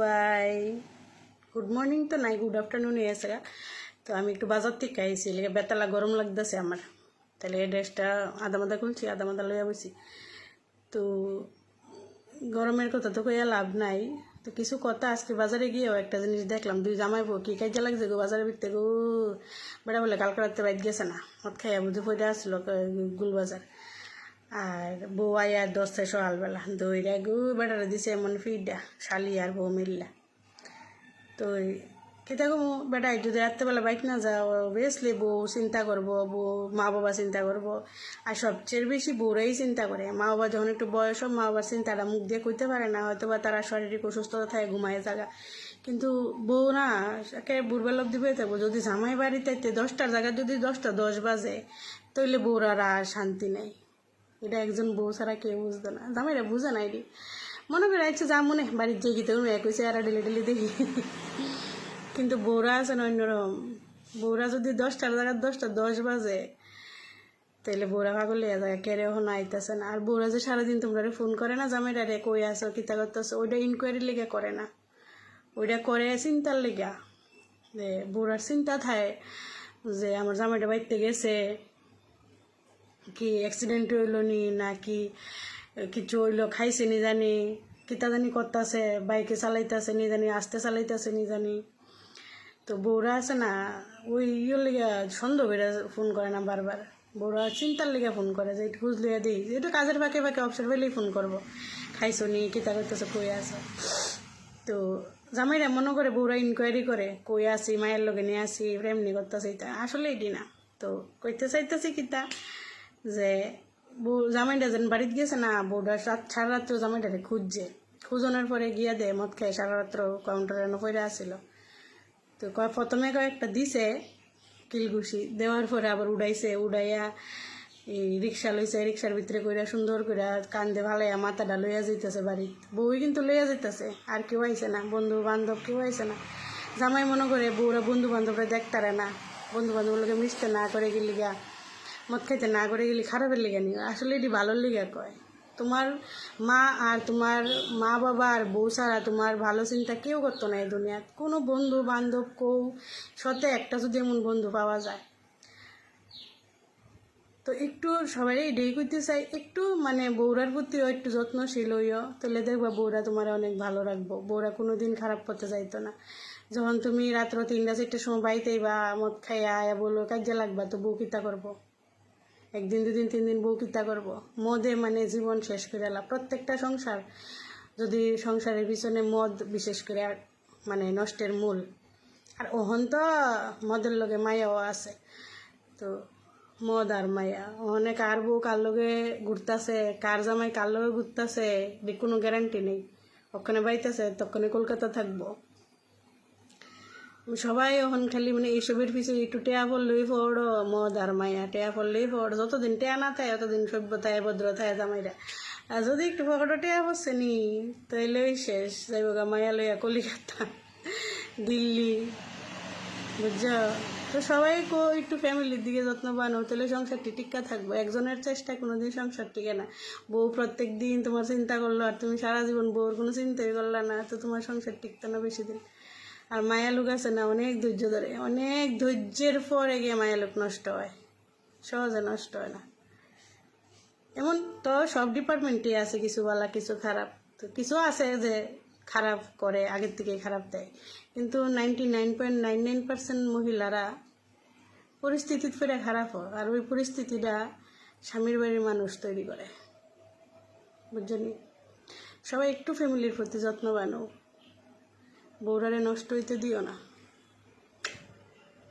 Bye good morning তো নাই, good afternoon এসে তো আমি একটু বাজার থেকে আইসি লেগে বেতালা গরম লাগতেছে আমার, তাহলে এই ড্রেসটা আধা মাথা খুলছি, আধা মাথা লইয়া বসি। তো গরমের কথা তো কইয়া লাভ নাই, তো কিছু কথা আজকে বাজারে গিয়েও একটা জিনিস দেখলাম, দুই জামাই বউ কি কাজে লাগছে গো বাজারে বিকতে গো। বেড়া বলে কালকে রাত্রে বাইক গেছে না, মদ খাইয়া বুঝে পড়ে আসলো গুলবাজার, আর বউ আয়া 10টায় সকালবেলা দইরা গু বেটারে দিছে এমন ফিডা শালি আর বউ মিললা। তো কেটা কমু বেটাই যদি রাত্রেবেলা বাইক না যাও বেসলে বউ চিন্তা করবো, বউ মা বাবা চিন্তা করবো, আর সবচেয়ে বেশি বউরাই চিন্তা করে। মা বাবা যখন একটু বয়স হোক মা বাবার চিন্তাটা মুখ দিয়ে কইতে পারে না, হয়তো বা তারা শারীরিক অসুস্থতা থাকে ঘুমায় জায়গা, কিন্তু বউ না একে বুড়বেলা অব্দি পেয়ে থাকবো। যদি জামাই বাড়িতে 10টার জায়গায় যদি 10টা 10 বাজে তাইলে বউরা আর শান্তি নেই। এটা একজন বউ ছাড়া কেউ বুঝতো না, জামাইরা বুঝে নাই রে, মনে করে আইছে যা মনে বাড়ির যে গীতে এক হয়েছে আর ডেলি ডেলি দেখি। কিন্তু বউরা আছে না অন্যরকম, বউরা যদি 10টার জায়গায় 10টা 10 বাজে তাইলে বউরা পাগল হয়ে যায়, কেড়ে এখন আইতেছে না। আর বউরা যে সারাদিন তোমরা ফোন করে না জামাইরা রে কই আসো কিতা করতেছো, ওইটা ইনকোয়ারির লেগে করে না, ওইটা করে চিন্তার লেগা, যে বউরার চিন্তা থাকে যে আমার জামাইটা বাইতে গেছে কি অ্যাক্সিডেন্ট হইল নি নাকি কিছু হইলো খাইছে নি জানি, কিতা জানি করতেছে, বাইকে চালাইতেছে নি জানি, আস্তে চালাইতেছে নি জানি। তো বউরা আছে না ওই ইয়ের লেগে সন্দেহ করে ফোন করে না বারবার, বউরা চিন্তার লেগে ফোন করে যে একটু খুঁজ লিয়ে দিই, যেহেতু কাজের ফাঁকে ফাঁকে অবসর পেলেই ফোন করবো, খাইছো নি কিতা করতেছে কই আছে। তো জামাইরা মনে করে বউরা ইনকোয়ারি করে কই আসি মায়ের লগে নিয়ে আসি এমনি করতেছে, এটা আসলে এটি না। তো কইতে চাইতেছি কিতা যে বউ জামাইটা যেন বাড়িতে গেছে না, বউটা সারা রাত্র জামাইটারে খুঁজছে, খুঁজনের পরে গিয়া দে মদ খাই সারা রাত্র কাউন্টারে পড়ে আসছিল। তো প্রথমে কয়েকটা দিছে কিলঘুষি, দেওয়ার পরে আবার উড়াইছে, উড়াইয়া এই রিক্সা লইছে, রিক্সার ভিতরে কইরা সুন্দর করে কান্দে ভালাইয়া মাথাটা লইয়া যাইতেছে বাড়ি, বউই কিন্তু লইয়া যাইতেছে, আর কেউ আইছে না, বন্ধু বান্ধব কেউ আইছে না। জামাই মনে করে বউরা বন্ধু বান্ধবরা দেখতারে না, বন্ধু বান্ধবগুলোকে মিশতে না করে গেলি গা, মদ খাইতে না করে গেলি খারাপের লেগে নি, আসলে এটি ভালোর লেগে কয়। তোমার মা আর তোমার মা বাবা আর বউ ছাড়া তোমার ভালো চিন্তা কেউ করতো না এই দুনিয়াত, কোনো বন্ধু বান্ধব কেউ সতে একটা যদি এমন বন্ধু পাওয়া যায়। তো একটু সবাই এটাই করতে চাই, একটু মানে বউরার প্রতিও একটু যত্নশীল হইও, তাহলে দেখবা বউরা তোমার অনেক ভালো রাখবো, বউরা কোনো দিন খারাপ করতে চাইতো না। যখন তুমি রাত্র 3টা 4টার সময় বাড়িতেই বা মদ খাইয়া আয়া বললো কাজে লাগবা, তো বউ কিতা করবো, 1 দিন 2 দিন 3 দিন বউ কিতা করবো, মদে মানে জীবন শেষ করে এলা। প্রত্যেকটা সংসার যদি সংসারের পিছনে মদ বিশেষ করে মানে নষ্টের মূল, আর ওহন তো মদের লগে মায়াও আছে। তো মদ আর মায়া ওখানে কার বউ কার লগে ঘুরতেছে, কার জামাই কার লগে ঘুরতেছে কোনো গ্যারান্টি নেই, ওখানে বাইতেছে তখনই কলকাতা থাকবো। সবাই এখন খালি মানে এইসবের পিছনে একটু টেয়া পড়লেই পড়ো, মদ আর মায়া টেয়া পড়লেই পড়ো, যতদিন টেয়া না থাকে ততদিন সভ্যতায় ভদ্রতায় জামাইরা, আর যদি একটু পকেটে টেয়া পড়ছে নি তাইলে ওই শেষ যাইব গা মায়া লইয়া কলিকাতা দিল্লি, বুঝছ। তো সবাই একটু ফ্যামিলির দিকে যত্নবান হো, তাহলে সংসারটি টিকা থাকবো। একজনের চেষ্টায় কোনোদিন সংসার টিকে না। বউ প্রত্যেক দিন তোমার চিন্তা করলো আর তুমি সারা জীবন বউর কোনো চিন্তাই করলা না, তো তোমার সংসার টিকতো না বেশি দিন। আর মায়া লোক আছে না অনেক ধৈর্য ধরে, অনেক ধৈর্যের পরে গিয়ে মায়া লোক নষ্ট হয়, সহজে নষ্ট হয় না। এমন তো সব ডিপার্টমেন্টই আছে, কিছু ভালো কিছু খারাপ, তো কিছু আছে যে খারাপ করে আগের থেকে খারাপ দেয়, কিন্তু 99.99% মহিলারা পরিস্থিতির ফিরে খারাপ হয়, আর ওই পরিস্থিতিটা স্বামীর বাড়ির মানুষ তৈরি করে, বুঝলি। সবাই একটু ফ্যামিলির প্রতি যত্নবান হোক, বউরারে নষ্ট হইতে দিও না।